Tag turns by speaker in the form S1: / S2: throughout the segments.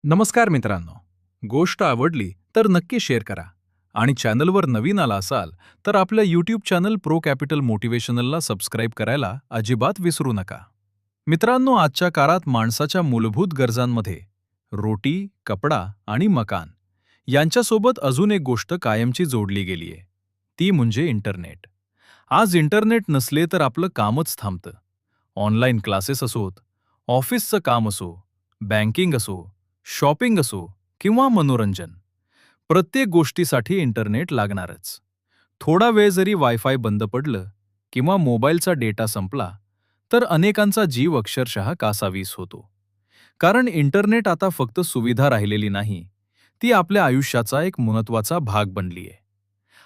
S1: नमस्कार मित्रांनो. गोष्ट आवडली तर नक्की शेअर करा आणि चॅनलवर नवीन आला असाल तर आपल्या यूट्यूब चॅनल प्रो कॅपिटल मोटिवेशनलला सबस्क्राईब करायला अजिबात विसरू नका. मित्रांनो, आजच्या काळात माणसाच्या मूलभूत गरजांमध्ये रोटी, कपडा आणि मकान यांच्यासोबत अजून एक गोष्ट कायमची जोडली गेलीय, ती म्हणजे इंटरनेट. आज इंटरनेट नसले तर आपलं कामच थांबतं. ऑनलाईन क्लासेस असोत, ऑफिसचं काम असो, बँकिंग असो, शॉपिंग असो किंवा मनोरंजन, प्रत्येक गोष्टीसाठी इंटरनेट लागणारच. थोडा वेळ जरी वायफाय बंद पडलं किंवा मोबाईलचा डेटा संपला तर अनेकांचा जीव अक्षरशः कासावीस होतो. कारण इंटरनेट आता फक्त सुविधा राहिलेली नाही, ती आपल्या आयुष्याचा एक महत्त्वाचा भाग बनली आहे.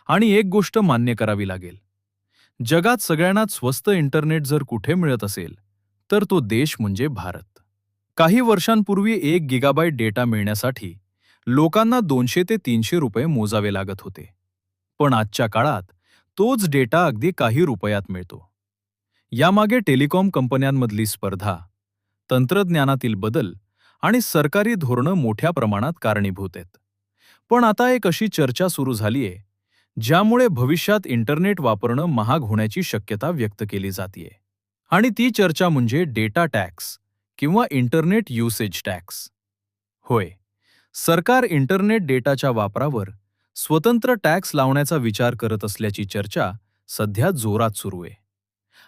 S1: आणि एक गोष्ट मान्य करावी लागेल, जगात सगळ्यांनाच स्वस्त इंटरनेट जर कुठे मिळत असेल तर तो देश म्हणजे भारत. काही वर्षांपूर्वी 1 गिगाबाईट डेटा मिळण्यासाठी लोकांना 200 ते 300 रुपये मोजावे लागत होते. पण आजच्या काळात तोच डेटा अगदी काही रुपयात मिळतो. यामागे टेलिकॉम कंपन्यांमधली स्पर्धा, तंत्रज्ञानातील बदल आणि सरकारी धोरणं मोठ्या प्रमाणात कारणीभूत आहेत. पण आता एक अशी चर्चा सुरू झालीय ज्यामुळे भविष्यात इंटरनेट वापरणं महाग होण्याची शक्यता व्यक्त केली जातीये. आणि ती चर्चा म्हणजे डेटा टॅक्स किंवा इंटरनेट युसेज टॅक्स. होय, सरकार इंटरनेट डेटाच्या वापरावर स्वतंत्र टॅक्स लावण्याचा विचार करत असल्याची चर्चा सध्या जोरात सुरू आहे.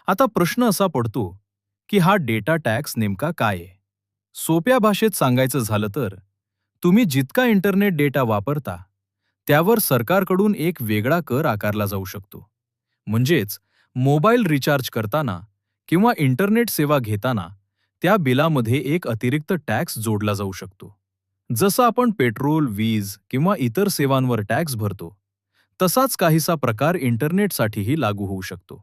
S1: आता प्रश्न असा पडतो की हा डेटा टॅक्स नेमका काय आहे? सोप्या भाषेत सांगायचं झालं तर, तुम्ही जितका इंटरनेट डेटा वापरता त्यावर सरकारकडून एक वेगळा कर आकारला जाऊ शकतो. म्हणजेच मोबाईल रिचार्ज करताना किंवा इंटरनेट सेवा घेताना त्या बिलामध्ये एक अतिरिक्त टॅक्स जोडला जाऊ शकतो. जसं आपण पेट्रोल, वीज किंवा इतर सेवांवर टॅक्स भरतो, तसाच काहीसा प्रकार इंटरनेटसाठीही लागू होऊ शकतो.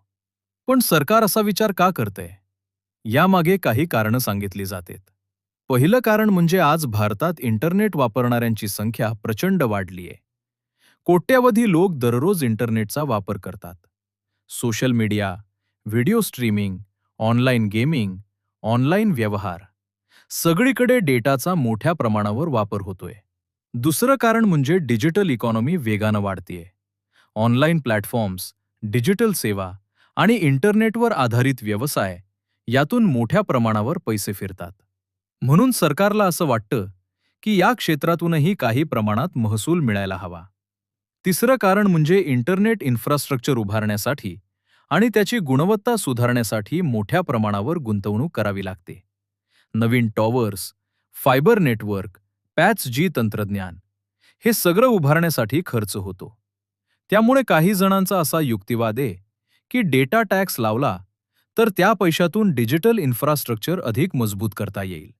S1: पण सरकार असा विचार का करतंय? यामागे काही कारणं सांगितली जातात. पहिलं कारण म्हणजे आज भारतात इंटरनेट वापरणाऱ्यांची संख्या प्रचंड वाढली आहे. कोट्यावधी लोक दररोज इंटरनेटचा वापर करतात. Social media, video streaming, online gaming, online व्यवहार, सगळीकडे डेटाचा मोठ्या प्रमाणावर वापर होतोय. दुसरं कारण म्हणजे डिजिटल इकॉनॉमी वेगानं वाढतेय. ऑनलाईन प्लॅटफॉर्म्स, डिजिटल सेवा आणि इंटरनेटवर आधारित व्यवसाय यातून मोठ्या प्रमाणावर पैसे फिरतात. म्हणून सरकारला असं वाटतं की या क्षेत्रातूनही काही प्रमाणात महसूल मिळायला हवा. तिसरं कारण म्हणजे इंटरनेट इन्फ्रास्ट्रक्चर उभारण्यासाठी आणि त्याची गुणवत्ता सुधारण्यासाठी मोठ्या प्रमाणावर गुंतवणूक करावी लागते. नवीन टॉवर्स, फायबर नेटवर्क, 5G तंत्रज्ञान हे सगळं उभारण्यासाठी खर्च होतो. त्यामुळे काही जणांचा असा युक्तिवाद आहे की डेटा टॅक्स लावला तर त्या पैशातून डिजिटल इन्फ्रास्ट्रक्चर अधिक मजबूत करता येईल.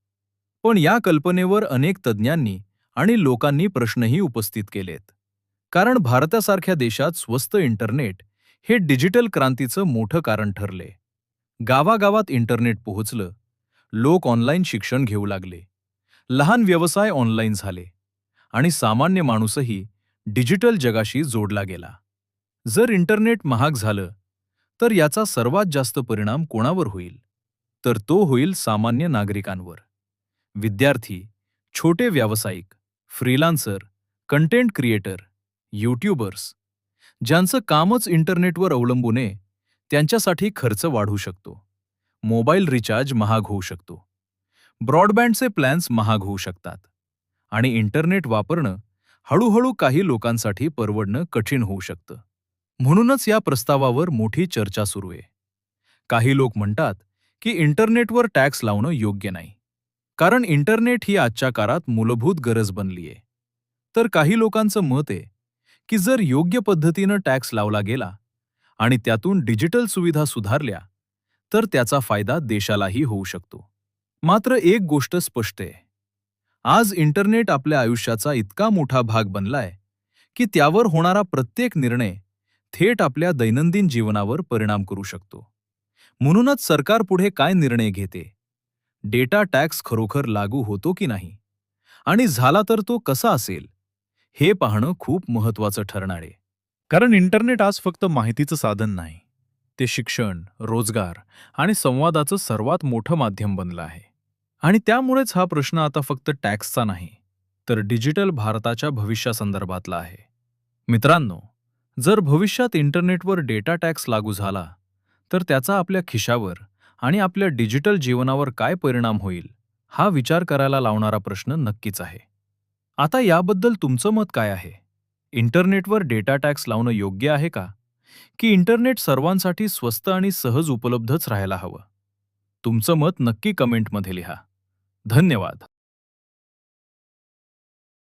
S1: पण या कल्पनेवर अनेक तज्ज्ञांनी आणि लोकांनी प्रश्नही उपस्थित केलेत. कारण भारतासारख्या देशात स्वस्त इंटरनेट हे डिजिटल क्रांतीचं मोठं कारण ठरले. गावागावात इंटरनेट पोहोचलं, लोक ऑनलाईन शिक्षण घेऊ लागले, लहान व्यवसाय ऑनलाईन झाले आणि सामान्य माणूसही डिजिटल जगाशी जोडला गेला. जर इंटरनेट महाग झालं तर याचा सर्वात जास्त परिणाम कोणावर होईल? तर तो होईल सामान्य नागरिकांवर. विद्यार्थी, छोटे व्यावसायिक, फ्रीलान्सर, कंटेंट क्रिएटर, यूट्यूबर्स ज्यांचं कामच इंटरनेटवर अवलंबून आहे, त्यांच्यासाठी खर्च वाढू शकतो. मोबाईल रिचार्ज महाग होऊ शकतो. ब्रॉडबँडचे प्लॅन्स महाग होऊ शकतात. आणि इंटरनेट वापरणं हळूहळू काही लोकांसाठी परवडणं कठीण होऊ शकतं. म्हणूनच या प्रस्तावावर मोठी चर्चा सुरू आहे. काही लोक म्हणतात की इंटरनेटवर टॅक्स लावणं योग्य नाही, कारण इंटरनेट ही आजच्या काळात मूलभूत गरज बनली आहे. तर काही लोकांचं मत आहे की जर योग्य पद्धतीनं टॅक्स लावला गेला आणि त्यातून डिजिटल सुविधा सुधारल्या तर त्याचा फायदा देशालाही होऊ शकतो. मात्र एक गोष्ट स्पष्ट आहे, आज इंटरनेट आपल्या आयुष्याचा इतका मोठा भाग बनलाय की त्यावर होणारा प्रत्येक निर्णय थेट आपल्या दैनंदिन जीवनावर परिणाम करू शकतो. म्हणूनच सरकार पुढे काय निर्णय घेते, डेटा टॅक्स खरोखर लागू होतो की नाही, आणि झाला तर तो कसा असेल, हे पाहणं खूप महत्त्वाचं ठरणार आहे. कारण इंटरनेट आज फक्त माहितीचं साधन नाही, ते शिक्षण, रोजगार आणि संवादाचं सर्वात मोठं माध्यम बनलं आहे. आणि त्यामुळेच हा प्रश्न आता फक्त टॅक्सचा नाही, तर डिजिटल भारताच्या भविष्यासंदर्भातला आहे. मित्रांनो, जर भविष्यात इंटरनेटवर डेटा टॅक्स लागू झाला, तर त्याचा आपल्या खिशावर आणि आपल्या डिजिटल जीवनावर काय परिणाम होईल, हा विचार करायला लावणारा प्रश्न नक्कीच आहे. आता याबद्दल तुमचं मत काय आहे? इंटरनेटवर डेटा टॅक्स लावणं योग्य आहे का? की इंटरनेट सर्वांसाठी स्वस्त आणि सहज उपलब्धच राहायला हवं? तुमचं मत नक्की कमेंटमध्ये लिहा. धन्यवाद.